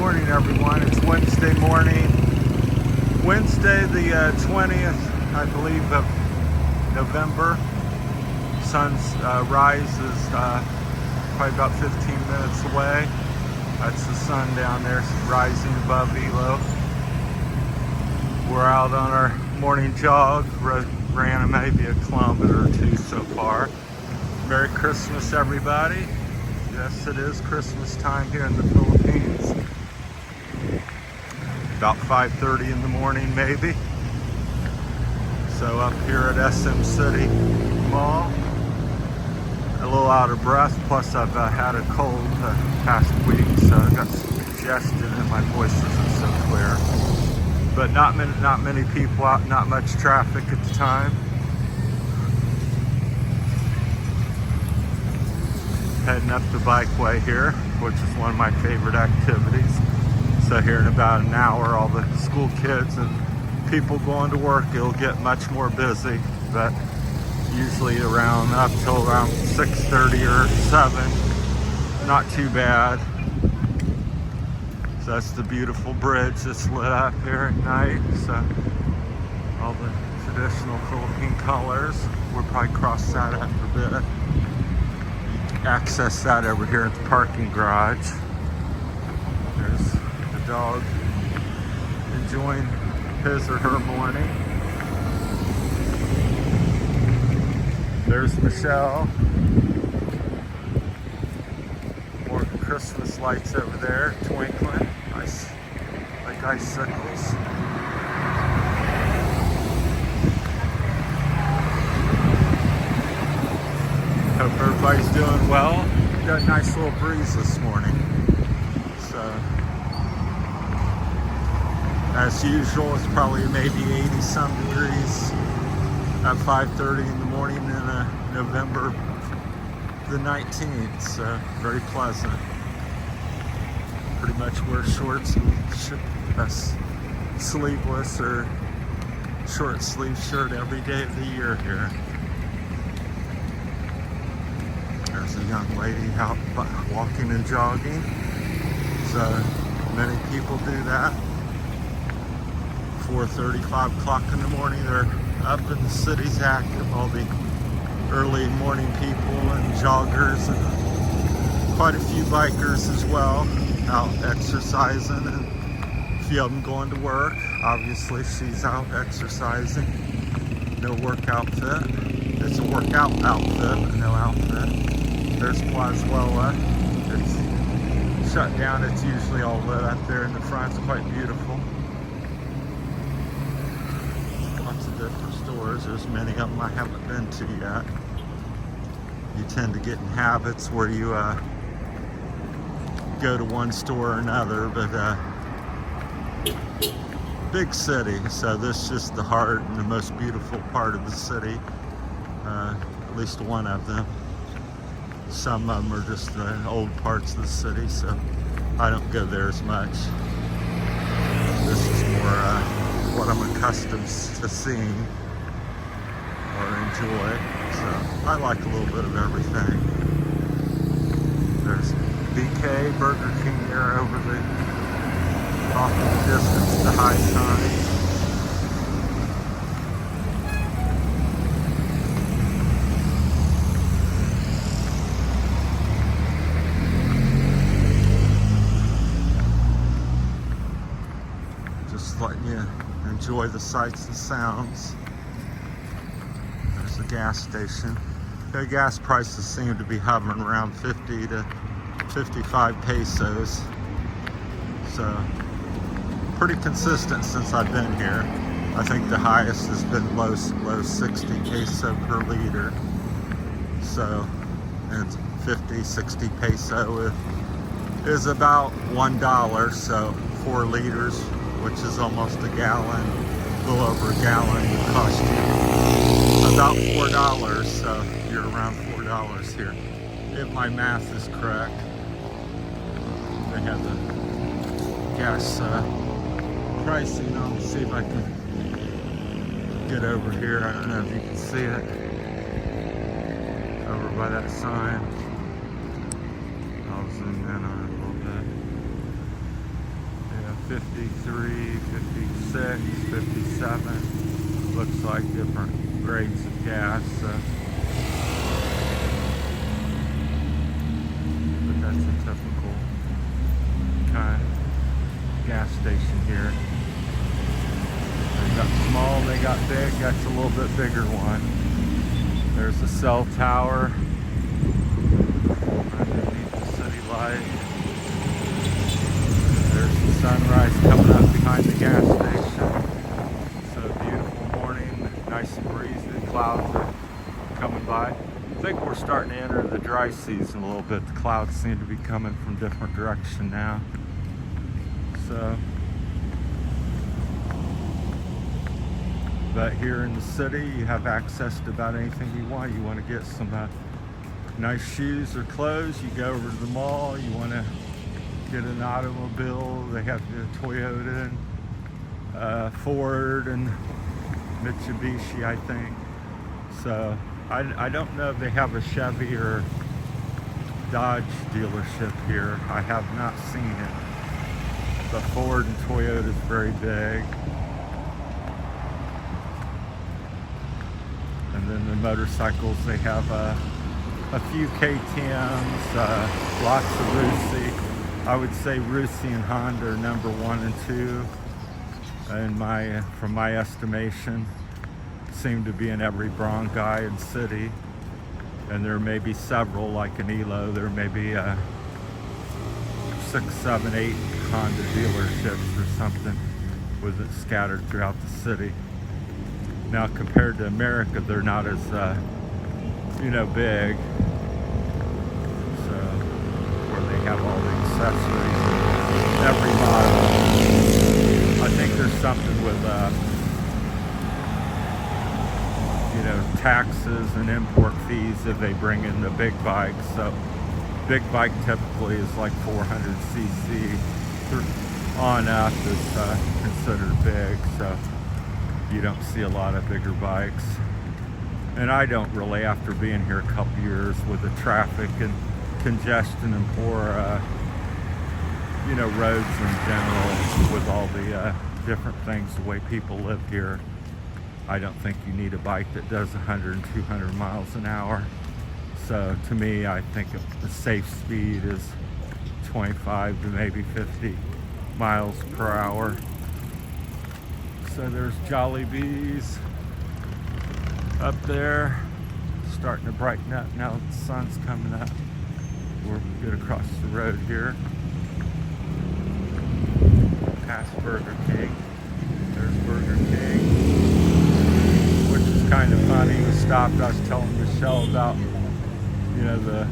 morning, everyone. It's Wednesday morning. Wednesday, the 20th, I believe, of November. Sun's rise is probably about 15 minutes away. That's the sun down there rising above Iloilo. We're out on our morning jog. Ran maybe a kilometer or two so far. Merry Christmas, everybody. Yes, it is Christmas time here in the Philippines. About 5:30 in the morning, maybe. So up here at SM City Mall, a little out of breath. Plus, I've had a cold the past week, so I've got some congestion and my voice isn't so clear. But not many people out, not much traffic at the time. Heading up the bikeway here, which is one of my favorite activities. So here in about an hour, all the school kids and people going to work, it'll get much more busy. But usually up till around 6:30 or 7, not too bad. So that's the beautiful bridge that's lit up here at night. So all the traditional Philippine colors. We'll probably cross that after a bit. Access that over here at the parking garage. There's the dog enjoying his or her morning. There's Michelle. More Christmas lights over there twinkling. Nice, like icicles. Hope everybody's doing well. Got a nice little breeze this morning. So, as usual, it's probably maybe 80 some degrees at 5:30 in the morning in November the 19th. So, very pleasant. Pretty much wear shorts and sleeveless or short sleeve shirt every day of the year here. There's a young lady out walking and jogging. So many people do that. 4:30, 5 o'clock in the morning, they're up and the city's active. All the early morning people and joggers and quite a few bikers as well out exercising, and a few of them going to work. Obviously she's out exercising. No work outfit. It's a workout outfit, but no outfit. There's Plazuela. It's shut down. It's usually all lit up there in the front. It's quite beautiful. Lots of different stores. There's many of them I haven't been to yet. You tend to get in habits where you go to one store or another, but big city. So this is just the heart and the most beautiful part of the city. At least one of them. Some of them are just the old parts of the city, so I don't go there as much. This is more what I'm accustomed to seeing or enjoy. So I like a little bit of everything. There's BK, Burger King there over the off in the distance, the high sign. Just letting you enjoy the sights and sounds. There's a gas station. The gas prices seem to be hovering around 50 to 55 pesos. So pretty consistent since I've been here. I think the highest has been low 60 peso per liter. So, and 50, 60 peso is about $1. So 4 liters, which is almost a gallon, a little over a gallon, would cost you about $4. So you're around $4 here, if my math is correct. They have the gas pricing. I'll see if I can get over here. I don't know if you can see it over by that sign. I'll zoom in on it a little bit. 53, 56, 57. Looks like different grades of gas. But that's a typical kind of gas station here. They got small, they got big. That's a little bit bigger one. There's a cell tower underneath the city light. There's the sunrise coming up behind the gas station. It's a beautiful morning, nice and breezy. The clouds are coming by. I think we're starting to enter the dry season a little bit. The clouds seem to be coming from different direction now. So, but here in the city, you have access to about anything you want. You want to get some nice shoes or clothes, you go over to the mall. You want to get an automobile, they have the Toyota and Ford and Mitsubishi, I think. So I don't know if they have a Chevy or Dodge dealership here. I have not seen it. The Ford and Toyota is very big. And then the motorcycles, they have a few KTMs, lots of Rusi. I would say Rusi and Honda are number 1 and 2. And from my estimation, seem to be in every Barangay and city. And there may be several, like in Iloilo, there may be 6, 7, 8 Honda dealerships or something with it scattered throughout the city. Now compared to America, they're not as, big. So, where they have all the accessories, every model. I think there's something with, taxes and import fees if they bring in the big bikes. So, big bike typically is like 400 cc on up is considered big. So, you don't see a lot of bigger bikes. And I don't really, after being here a couple years with the traffic and congestion and poor, roads in general, with all the different things, the way people live here, I don't think you need a bike that does 100 and 200 miles an hour. So to me, I think the safe speed is 25 to maybe 50 miles per hour. So there's Jollibees up there, starting to brighten up now that the sun's coming up. We're good across the road here. Past Burger King. There's Burger King, which is kind of funny. We stopped, I was telling Michelle about, the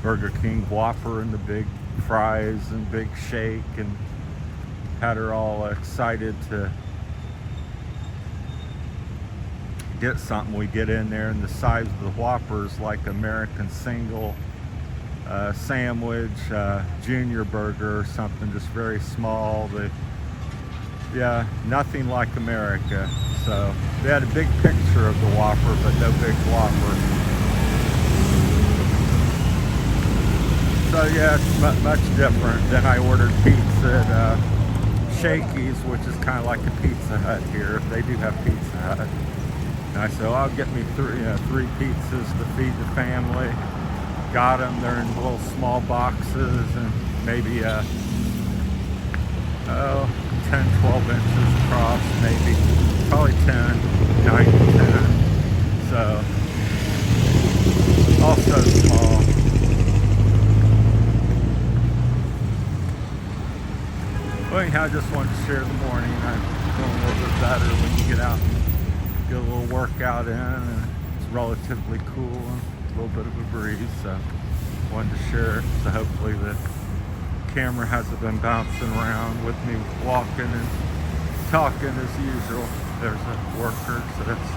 Burger King Whopper and the big fries and big shake, and had her all excited to get something. We get in there and the size of the Whopper is like American single sandwich, junior burger or something, just very small. Nothing like America. So they had a big picture of the Whopper, but no big Whopper. So yeah, it's much different. Then I ordered pizza at Shakey's, which is kind of like a Pizza Hut here. They do have Pizza Hut. And I said, I'll get me three pizzas to feed the family. Got them. They're in little small boxes and maybe 10, 12 inches across, maybe. Probably 10, 9 to 10. So, also small. Well, anyhow, I just wanted to share the morning. I'm feeling a little bit better when you get out and get a little workout in, and it's relatively cool and a little bit of a breeze. So, wanted to share it. So hopefully the camera hasn't been bouncing around with me walking and talking as usual. There's a worker, so it's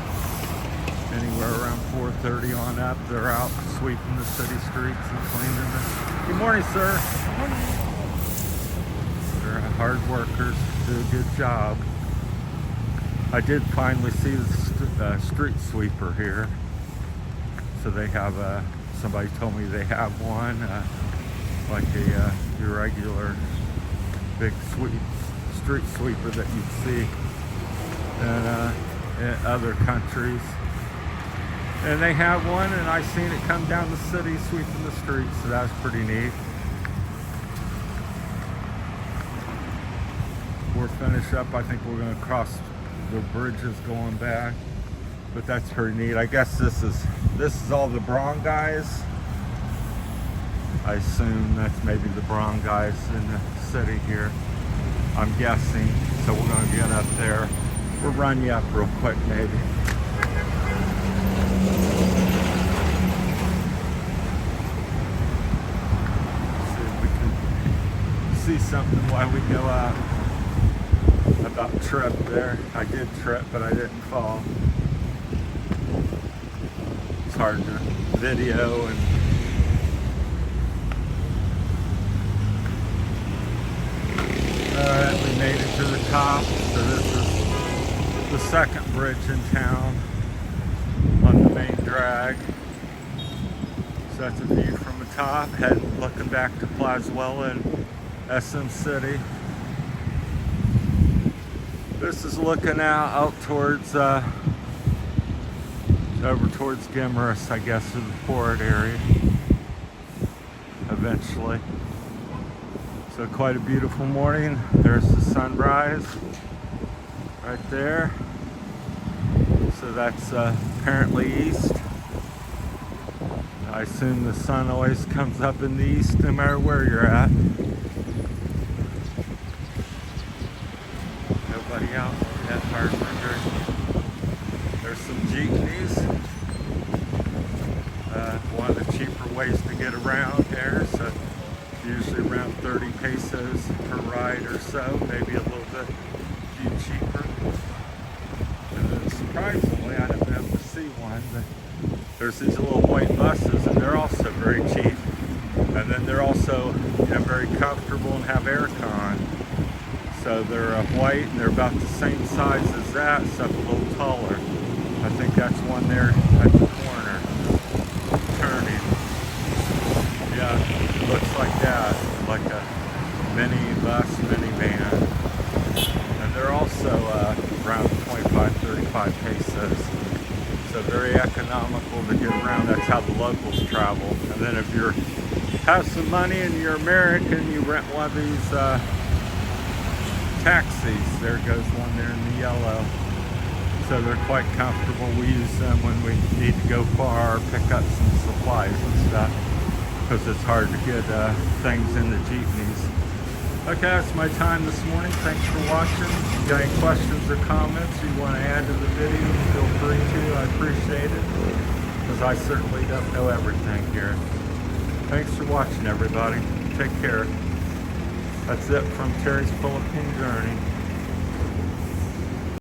anywhere around 4:30 on up. They're out sweeping the city streets and cleaning it. Good morning, sir. Good morning. They're hard workers, do a good job. I did finally see the street sweeper here. So they have Somebody told me they have one, like a irregular big street sweeper that you'd see in other countries. And they have one, and I seen it come down the city sweeping the streets, so that's pretty neat. We're finished up. I think we're going to cross the bridges going back, but that's pretty neat. I guess this is all the brown guys. I assume that's maybe the brown guys in the city here, I'm guessing. So we're going to get up there. We'll run you up real quick, maybe. See if we can see something while we go up. About tripped there. I did trip, but I didn't fall. It's hard to video and alright, we made it to the top. So this is the second bridge in town on the main drag. So that's a view from the top, looking back to Plazuela and SM City. This is looking out towards, over towards Gimmerus, I guess, to the port area, eventually. So quite a beautiful morning. There's the sunrise right there. So that's apparently east. I assume the sun always comes up in the east no matter where you're at. Out at Hartford. There's some jeepneys. One of the cheaper ways to get around here, so usually around 30 pesos per ride or so, maybe a little bit cheaper. And then surprisingly, I haven't been able to see one, but there's these little white buses, and they're also very cheap. And then they're also, very comfortable and have aircon. So they're white and they're about the same size as that, except a little taller. I think that's one there at the corner, turning. Yeah, looks like that, like a minivan. And they're also around 25-35 pesos. So very economical to get around. That's how the locals travel. And then if you have some money and you're American, you rent one of these taxis. There goes one there in the yellow. So they're quite comfortable. We use them when we need to go far or pick up some supplies and stuff, because it's hard to get things in the jeepneys. Okay, that's my time this morning. Thanks for watching. If you got any questions or comments you want to add to the video, feel free to. I appreciate it, because I certainly don't know everything here. Thanks for watching, everybody. Take care. That's it from Terry's Philippine Journey.